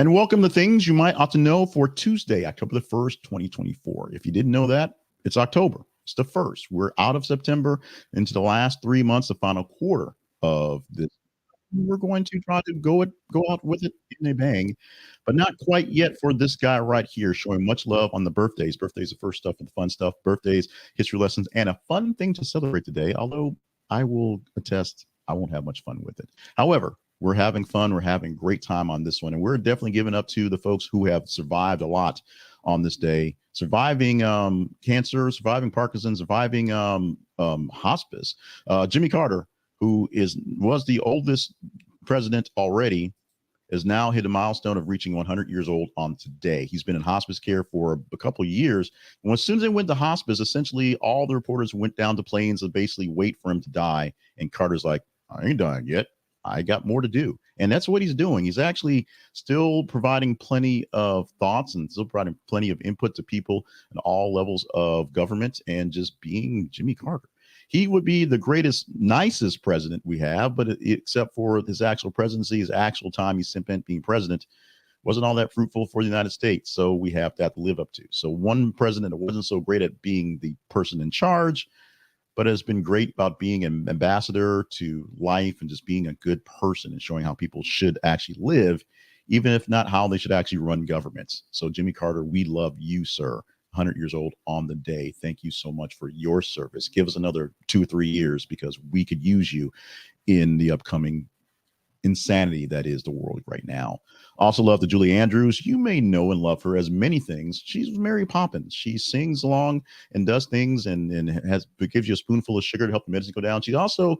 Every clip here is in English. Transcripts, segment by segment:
And welcome to things you might ought to know for Tuesday, October the 1st, 2024. If you didn't know that, it's October. It's the 1st. We're out of September into the last 3 months, the final quarter of this. We're going to try to go out with it in a bang, but not quite yet for this guy right here, showing much love on the birthdays. Birthdays, the first stuff and the fun stuff. Birthdays, history lessons, and a fun thing to celebrate today. Although I will attest, I won't have much fun with it. However, we're having fun. We're having a great time on this one, and we're definitely giving up to the folks who have survived a lot on this day, surviving cancer, surviving Parkinson's, surviving hospice. Jimmy Carter, who was the oldest president already, has now hit a milestone of reaching 100 years old on today. He's been in hospice care for a couple of years. And as soon as they went to hospice, essentially all the reporters went down to planes to basically wait for him to die. And Carter's like, I ain't dying yet. I got more to do. And that's what he's doing. He's actually still providing plenty of thoughts and still providing plenty of input to people at all levels of government and just being Jimmy Carter. He would be the greatest, nicest president we have, but except for his actual presidency, his actual time he spent being president wasn't all that fruitful for the United States. So we have to live up to. So one president that wasn't so great at being the person in charge, but has been great about being an ambassador to life and just being a good person and showing how people should actually live, even if not how they should actually run governments. So Jimmy Carter, we love you, sir. 100 years old on the day. Thank you so much for your service. Give us another 2 or 3 years because we could use you in the upcoming insanity that is the world right now. Also love to Julie Andrews. You may know and love her as many things. She's Mary Poppins. She sings along and does things and gives you a spoonful of sugar to help the medicine go down. She also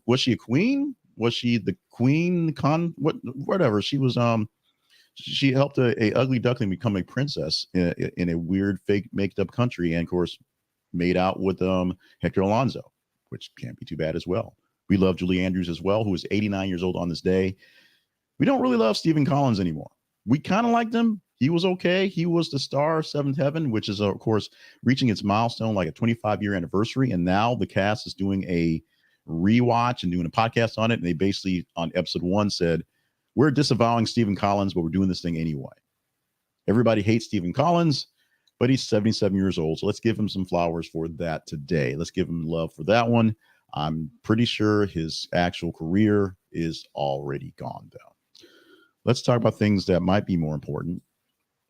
was she a queen? Was she the queen whatever? She was she helped a ugly duckling become a princess in a weird fake made up country, and of course made out with Hector Alonso, which can't be too bad as well. We love Julie Andrews as well, who is 89 years old on this day. We don't really love Stephen Collins anymore. We kind of liked him. He was okay. He was the star of Seventh Heaven, which is, of course, reaching its milestone, like a 25-year anniversary. And now the cast is doing a rewatch and doing a podcast on it. And they basically, on episode 1, said, we're disavowing Stephen Collins, but we're doing this thing anyway. Everybody hates Stephen Collins, but he's 77 years old. So let's give him some flowers for that today. Let's give him love for that one. I'm pretty sure his actual career is already gone, though. Let's talk about things that might be more important.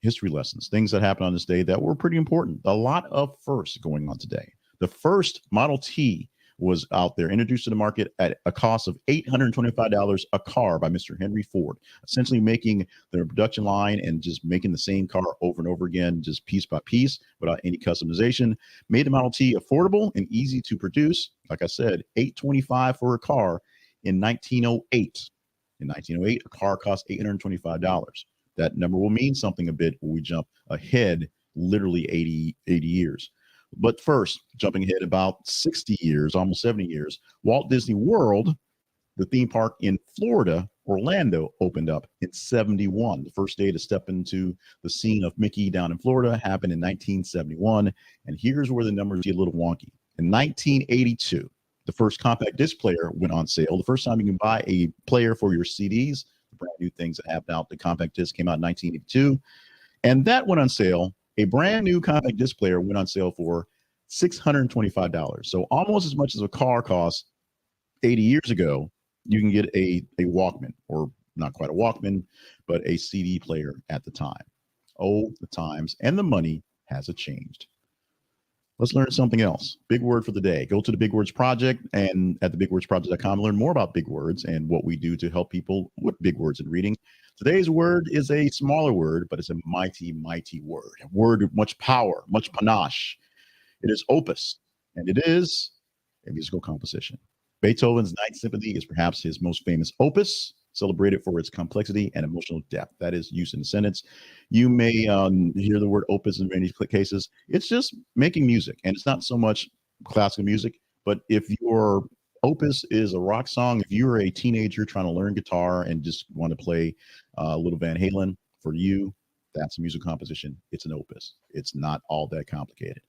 History lessons, things that happened on this day that were pretty important. A lot of firsts going on today. The first Model T was out there, introduced to the market at a cost of $825 a car by Mr. Henry Ford, essentially making their production line and just making the same car over and over again, just piece by piece without any customization. Made the Model T affordable and easy to produce. Like I said, $825 for a car in 1908. In 1908, a car cost $825. That number will mean something a bit when we jump ahead literally 80 years. But first, jumping ahead about 60 years, almost 70 years, Walt Disney World, the theme park in Florida, Orlando, opened up in 71. The first day to step into the scene of Mickey down in Florida happened in 1971. And here's where the numbers get a little wonky. In 1982, the first compact disc player went on sale. The first time you can buy a player for your CDs, the brand new things that happened out. The compact disc came out in 1982. And that went on sale. A brand new compact disc player went on sale for $625. So almost as much as a car cost 80 years ago, you can get a Walkman, or not quite a Walkman, but a CD player at the time. Oh, the times and the money has changed. Let's learn something else. Big word for the day. Go to the Big Words Project and at thebigwordsproject.com, learn more about big words and what we do to help people with big words in reading. Today's word is a smaller word, but it's a mighty, mighty word. A word with much power, much panache. It is opus, and it is a musical composition. Beethoven's Ninth Symphony is perhaps his most famous opus, celebrated for its complexity and emotional depth. That is used in a sentence. You may hear the word opus in many cases. It's just making music, and it's not so much classical music, but if your opus is a rock song, if you're a teenager trying to learn guitar and just want to play a little Van Halen, for you, That's a musical composition. It's an opus. It's not all that complicated.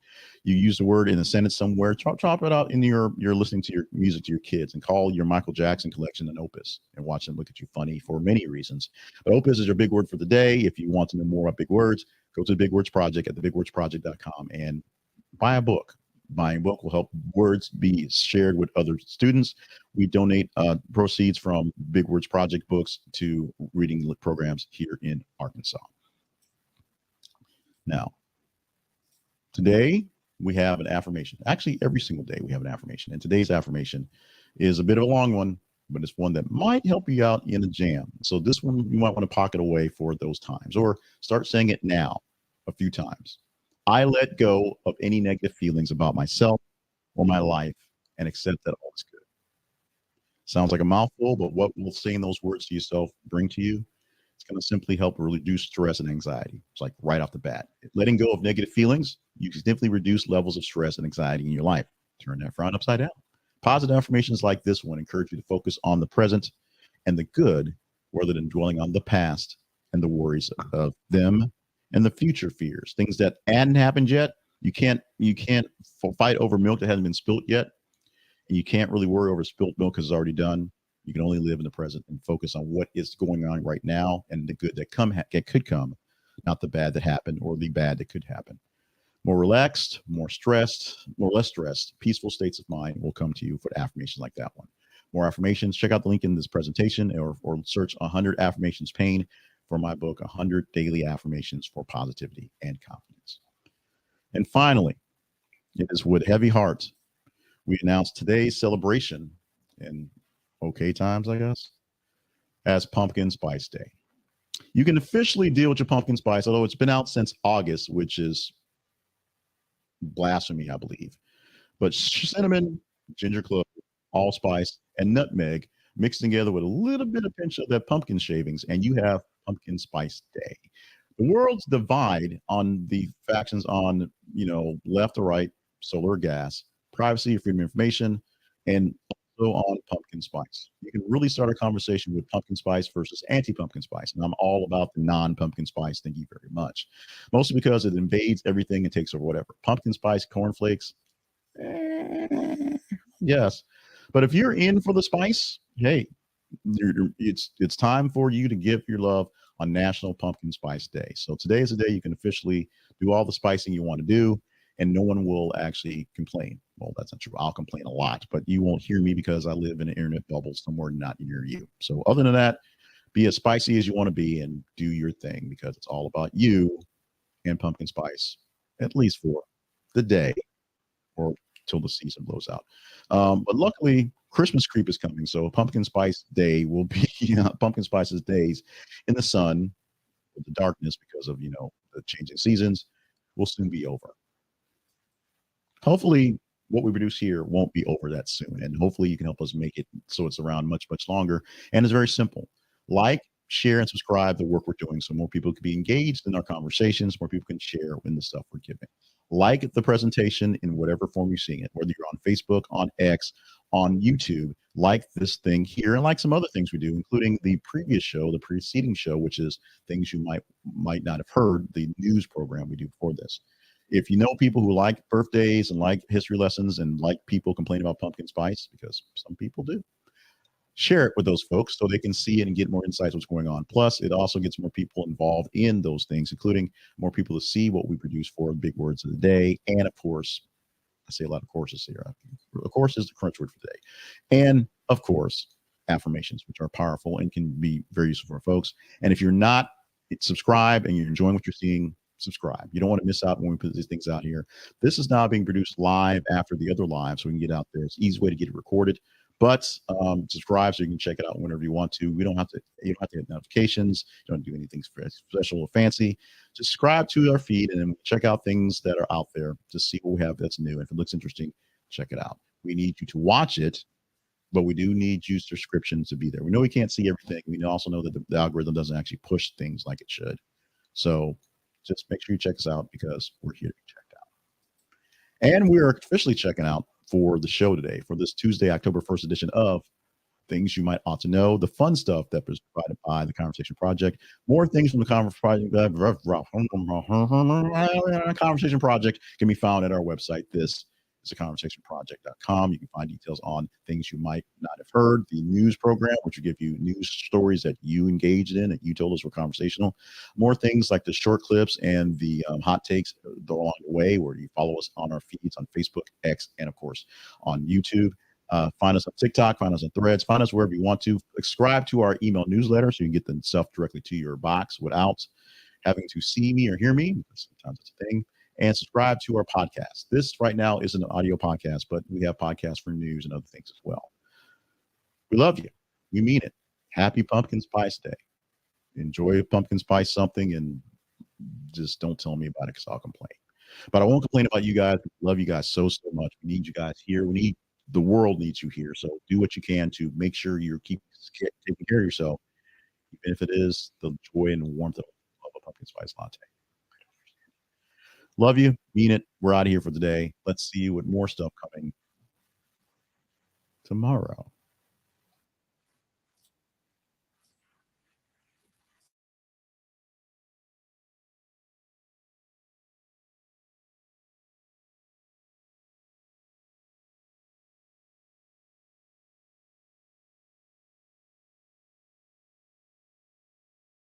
You use the word in a sentence somewhere, chop it out in you're listening to your music to your kids, and call your Michael Jackson collection an opus and watch them look at you funny for many reasons. But opus is your big word for the day. If you want to know more about big words, go to the Big Words Project at thebigwordsproject.com and buy a book. Buying a book will help words be shared with other students. We donate proceeds from Big Words Project books to reading programs here in Arkansas. Now, today we have an affirmation. Actually, every single day we have an affirmation. And today's affirmation is a bit of a long one, but it's one that might help you out in a jam. So this one you might want to pocket away for those times, or start saying it now a few times. I let go of any negative feelings about myself or my life and accept that all is good. Sounds like a mouthful, but what will saying those words to yourself bring to you? It's going to simply help reduce stress and anxiety. It's like right off the bat. Letting go of negative feelings, you can significantly reduce levels of stress and anxiety in your life. Turn that frown upside down. Positive affirmations like this one encourage you to focus on the present and the good rather than dwelling on the past and the worries of them and the future fears, things that hadn't happened yet. You can't fight over milk that hasn't been spilt yet, and you can't really worry over spilt milk because it's already done. You can only live in the present and focus on what is going on right now and the good that could come, not the bad that happened or the bad that could happen. More relaxed, less stressed, peaceful states of mind will come to you for affirmations like that one. More affirmations, check out the link in this presentation or search 100 affirmations pain for my book, 100 Daily Affirmations for Positivity and Confidence. And finally, it is with heavy heart we announce today's celebration in okay times, I guess, as Pumpkin Spice Day. You can officially deal with your pumpkin spice, although it's been out since August, which is blasphemy, I believe. But cinnamon, ginger clove, allspice, and nutmeg mixed together with a little bit of pinch of that pumpkin shavings, and you have Pumpkin Spice Day. The world's divide on the factions on, left or right, solar or gas, privacy, freedom of information, and also on pumpkin spice. You can really start a conversation with pumpkin spice versus anti-pumpkin spice. And I'm all about the non-pumpkin spice. Thank you very much. Mostly because it invades everything and takes over whatever. Pumpkin spice, cornflakes, yes. But if you're in for the spice, hey, it's time for you to give your love on National Pumpkin Spice Day. So today is the day you can officially do all the spicing you want to do, and no one will actually complain. Well, that's not true. I'll complain a lot, but you won't hear me because I live in an internet bubble somewhere not near you. So other than that, be as spicy as you want to be and do your thing, because it's all about you and pumpkin spice, at least for the day or till the season blows out. But luckily, Christmas creep is coming, so Pumpkin Spice Day will be Pumpkin Spice's days in the sun, with the darkness because of the changing seasons, will soon be over. Hopefully, what we produce here won't be over that soon, and hopefully, you can help us make it so it's around much, much longer. And it's very simple: like, share, and subscribe the work we're doing, so more people can be engaged in our conversations, more people can share in the stuff we're giving. Like the presentation in whatever form you're seeing it, whether you're on Facebook, on X, on YouTube, like this thing here, and like some other things we do, including the previous show, the preceding show, which is things you might not have heard, the news program we do before this. If you know people who like birthdays and like history lessons and like people complain about pumpkin spice, because some people do, share it with those folks so they can see it and get more insights what's going on. Plus, it also gets more people involved in those things, including more people to see what we produce for Big Words of the Day. And of course, I say a lot of courses here. Of course is the crunch word for the day. And of course, affirmations, which are powerful and can be very useful for folks. And if you're not subscribed and you're enjoying what you're seeing, subscribe. You don't want to miss out when we put these things out here. This is now being produced live after the other live, so we can get out there. It's an easy way to get it recorded. But subscribe so you can check it out whenever you want to. You don't have to hit notifications. You don't do anything special or fancy. Just subscribe to our feed and then check out things that are out there to see what we have that's new. If it looks interesting, check it out. We need you to watch it, but we do need you subscriptions to be there. We know we can't see everything. We also know that the algorithm doesn't actually push things like it should. So just make sure you check us out, because we're here to be checked out. And we're officially checking out for the show today, for this Tuesday, October 1st edition of things you might ought to know, the fun stuff that was provided by the Conversation Project, more things from the Conversation Project can be found at our website. This is the conversationproject.com. You can find details on things you might not have heard, the news program, which will give you news stories that you engaged in, that you told us were conversational, more things like the short clips and the hot takes along the way, where you follow us on our feeds on Facebook, X, and of course on YouTube. Find us on TikTok, find us on Threads, find us wherever you want to. Subscribe to our email newsletter so you can get the stuff directly to your box without having to see me or hear me, because sometimes it's a thing. And subscribe to our podcast. This right now is an audio podcast, but we have podcasts for news and other things as well. We love you. We mean it. Happy Pumpkin Spice Day. Enjoy a pumpkin spice something, and just don't tell me about it because I'll complain. But I won't complain about you guys. We love you guys so much. We need you guys here. The world needs you here. So do what you can to make sure you're taking care of yourself, even if it is the joy and warmth of a pumpkin spice latte. Love you. Mean it. We're out of here for today. Let's see you with more stuff coming tomorrow.